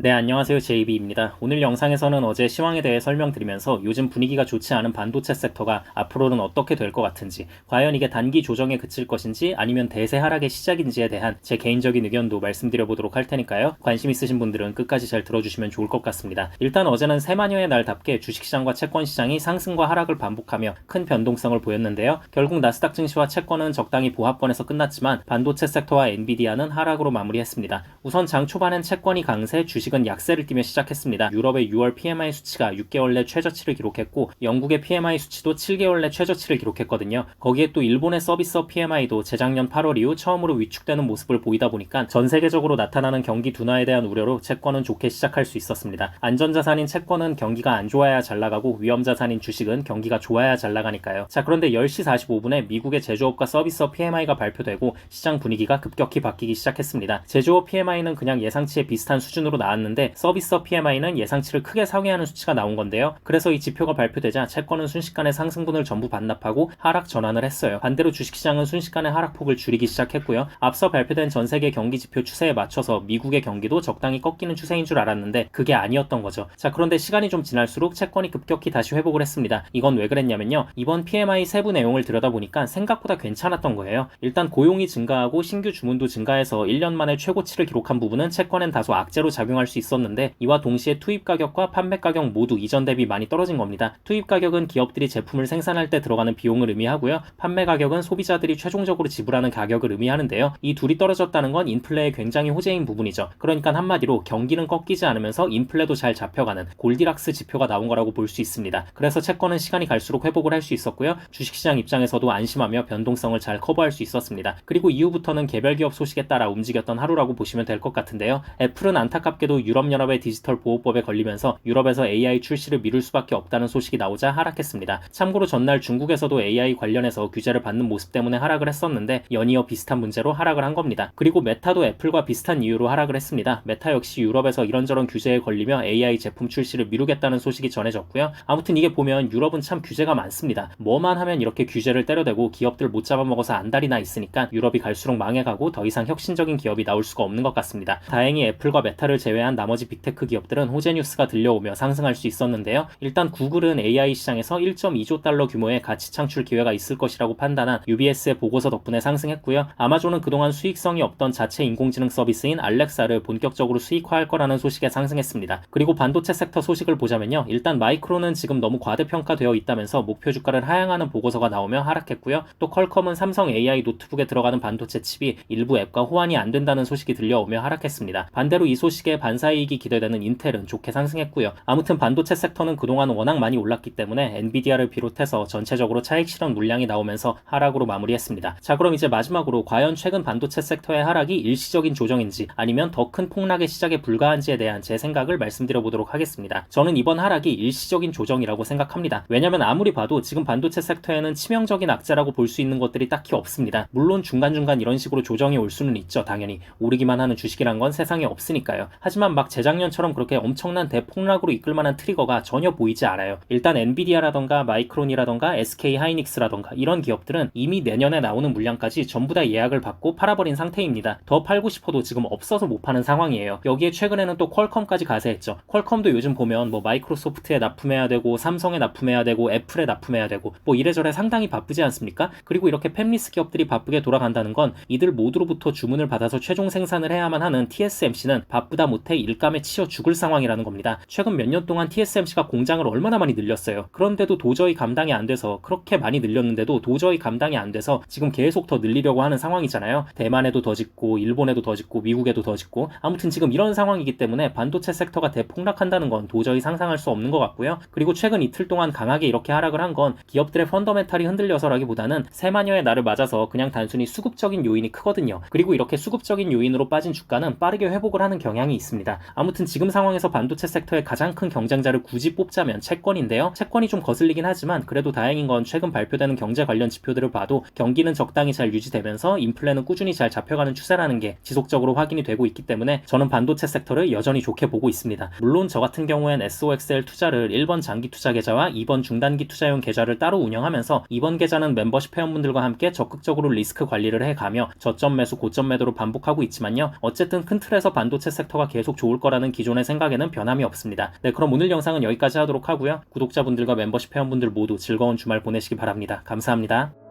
네, 안녕하세요. JB입니다. 오늘 영상에서는 어제 시황에 대해 설명드리면서 요즘 분위기가 좋지 않은 반도체 섹터가 앞으로는 어떻게 될 것 같은지, 과연 이게 단기 조정에 그칠 것인지 아니면 대세 하락의 시작인지에 대한 제 개인적인 의견도 말씀드려보도록 할 테니까요. 관심 있으신 분들은 끝까지 잘 들어주시면 좋을 것 같습니다. 일단 어제는 새마녀의 날답게 주식시장과 채권시장이 상승과 하락을 반복하며 큰 변동성을 보였는데요. 결국 나스닥 증시와 채권은 적당히 보합권에서 끝났지만 반도체 섹터와 엔비디아는 하락으로 마무리했습니다. 우선 장 초반엔 채권이 강세, 주식은 약세를 띠며 시작했습니다. 유럽의 6월 PMI 수치가 6개월 내 최저치를 기록했고 영국의 PMI 수치도 7개월 내 최저치를 기록했거든요. 거기에 또 일본의 서비스업 PMI도 재작년 8월 이후 처음으로 위축되는 모습을 보이다 보니까 전 세계적으로 나타나는 경기 둔화에 대한 우려로 채권은 좋게 시작할 수 있었습니다. 안전자산인 채권은 경기가 안 좋아야 잘 나가고 위험자산인 주식은 경기가 좋아야 잘 나가니까요. 자, 그런데 10시 45분에 미국의 제조업과 서비스업 PMI가 발표되고 시장 분위기가 급격히 바뀌기 시작했습니다. 제조업 PMI는 그냥 예상치에 비슷한 수준으로 나왔는데 서비스업 PMI는 예상치를 크게 상회하는 수치가 나온 건데요. 그래서 이 지표가 발표되자 채권은 순식간에 상승분을 전부 반납하고 하락 전환을 했어요. 반대로 주식시장은 순식간에 하락폭을 줄이기 시작했고요. 앞서 발표된 전세계 경기 지표 추세에 맞춰서 미국의 경기도 적당히 꺾이는 추세인 줄 알았는데 그게 아니었던 거죠. 자, 그런데 시간이 좀 지날수록 채권이 급격히 다시 회복을 했습니다. 이건 왜 그랬냐면요. 이번 PMI 세부 내용을 들여다보니까 생각보다 괜찮았던 거예요. 일단 고용이 증가하고 신규 주문도 증가해서 1년 만에 최고치를 기록한 부분은 채권엔 다소 악재로 작용할 수 있었는데 이와 동시에 투입 가격과 판매 가격 모두 이전 대비 많이 떨어진 겁니다. 투입 가격은 기업들이 제품을 생산할 때 들어가는 비용을 의미하고요. 판매 가격은 소비자들이 최종적으로 지불하는 가격을 의미하는데요. 이 둘이 떨어졌다는 건 인플레에 굉장히 호재인 부분이죠. 그러니까 한마디로 경기는 꺾이지 않으면서 인플레도 잘 잡혀가는 골디락스 지표가 나온 거라고 볼 수 있습니다. 그래서 채권은 시간이 갈수록 회복을 할 수 있었고요. 주식시장 입장에서도 안심하며 변동성을 잘 커버할 수 있었습니다. 그리고 이후부터는 개별 기업 소식에 따라 움직였던 하루라고 보시면 될 것 같은데요. 애플은 안타깝게도 유럽연합의 디지털 보호법에 걸리면서 유럽에서 AI 출시를 미룰 수밖에 없다는 소식이 나오자 하락했습니다. 참고로 전날 중국에서도 AI 관련해서 규제를 받는 모습 때문에 하락을 했었는데 연이어 비슷한 문제로 하락을 한 겁니다. 그리고 메타도 애플과 비슷한 이유로 하락을 했습니다. 메타 역시 유럽에서 이런저런 규제에 걸리며 AI 제품 출시를 미루겠다는 소식이 전해졌고요. 아무튼 이게 보면 유럽은 참 규제가 많습니다. 뭐만 하면 이렇게 규제를 때려대고 기업들 못 잡아먹어서 안달이 나 있으니까 유럽이 갈수록 망해가고 더 이상 혁신적인 기업이 나올 수가 없는 것 같습니다. 다행히 애플과 메타를 제외한 나머지 빅테크 기업들은 호재 뉴스가 들려오며 상승할 수 있었는데요. 일단 구글은 AI 시장에서 1.2조 달러 규모의 가치 창출 기회가 있을 것이라고 판단한 UBS의 보고서 덕분에 상승했고요. 아마존은 그동안 수익성이 없던 자체 인공지능 서비스인 알렉사를 본격적으로 수익화할 거라는 소식에 상승했습니다. 그리고 반도체 섹터 소식을 보자면요. 일단 마이크론은 지금 너무 과대평가되어 있다면서 목표 주가를 하향하는 보고서가 나오며 하락했고요. 또 퀄컴은 삼성 AI 노트북에 들어가는 반도체 칩이 일부 앱과 호환이 안 된다는 소식이 들려오며 하락했습니다. 반대로 이 소식에 반사이익이 기대되는 인텔은 좋게 상승했고요. 아무튼 반도체 섹터는 그동안 워낙 많이 올랐기 때문에 엔비디아를 비롯해서 전체적으로 차익 실현 물량이 나오면서 하락으로 마무리했습니다. 자, 그럼 이제 마지막으로 과연 최근 반도체 섹터의 하락이 일시적인 조정인지 아니면 더 큰 폭락의 시작에 불과한지에 대한 제 생각을 말씀드려보도록 하겠습니다. 저는 이번 하락이 일시적인 조정이라고 생각합니다. 왜냐면 아무리 봐도 지금 반도체 섹터에는 치명적인 악재라고 볼 수 있는 것들이 딱히 없습니다. 물론 중간중간 이런 식으로 조정이 올 수는 있죠. 당연히 오르기만 하는 주식이란 건 세상에 없으니까요. 하지만 막 재작년처럼 그렇게 엄청난 대폭락으로 이끌 만한 트리거가 전혀 보이지 않아요. 일단 엔비디아라던가 마이크론이라던가 SK 하이닉스라던가 이런 기업들은 이미 내년에 나오는 물량까지 전부 다 예약을 받고 팔아버린 상태입니다. 더 팔고 싶어도 지금 없어서 못 파는 상황이에요. 여기에 최근에는 또 퀄컴까지 가세했죠. 퀄컴도 요즘 보면 뭐 마이크로소프트에 납품해야 되고 삼성에 납품해야 되고 애플에 납품해야 되고 뭐 이래저래 상당히 바쁘지 않습니까? 그리고 이렇게 팹리스 기업들이 바쁘게 돌아간다는 건 이들 모두로부터 주문을 받아서 최종 생산을 해야만 하는 TSMC는 바쁘다 못해 일감에 치여 죽을 상황이라는 겁니다. 최근 몇 년 동안 TSMC가 공장을 얼마나 많이 늘렸어요. 그런데도 도저히 감당이 안 돼서 그렇게 많이 늘렸는데도 도저히 감당이 안 돼서 지금 계속 더 늘리려고 하는 상황이잖아요. 대만에도 더 짓고 일본에도 더 짓고 미국에도 더 짓고 아무튼 지금 이런 상황이기 때문에 반도체 섹터가 대폭락한다는 건 도저히 상상할 수 없는 것 같고요. 그리고 최근 이틀 동안 강하게 이렇게 하락을 한 건 기업들의 펀더멘탈이 흔들려서라기보다는 새마녀의 날을 맞아서 그냥 단순히 수급적인 요인이 크거든요. 그리고 이렇게 수급적인 요인으로 빠진 주가는 빠르게 회복을 하는 경향이 있습니다. 아무튼 지금 상황에서 반도체 섹터의 가장 큰 경쟁자를 굳이 뽑자면 채권인데요. 채권이 좀 거슬리긴 하지만 그래도 다행인 건 최근 발표되는 경제 관련 지표들을 봐도 경기는 적당히 잘 유지되면서 인플레는 꾸준히 잘 잡혀가는 추세라는 게 지속적으로 확인이 되고 있기 때문에 저는 반도체 섹터를 여전히 좋게 보고 있습니다. 물론 저 같은 경우엔 SOXL 투자를 1번 장기 투자 계좌와 2번 중단기 투자용 계좌를 따로 운영하면서 2번 계좌는 멤버십 회원분들과 함께 적극적으로 리스크 관리를 해가며 저점 매수 고점 매도로 반복하고 있지만요. 어쨌든 큰 틀에서 반도체 섹터가 계속 계속 좋을 거라는 기존의 생각에는 변함이 없습니다. 네, 그럼 오늘 영상은 여기까지 하도록 하고요. 구독자분들과 멤버십 회원분들 모두 즐거운 주말 보내시기 바랍니다. 감사합니다.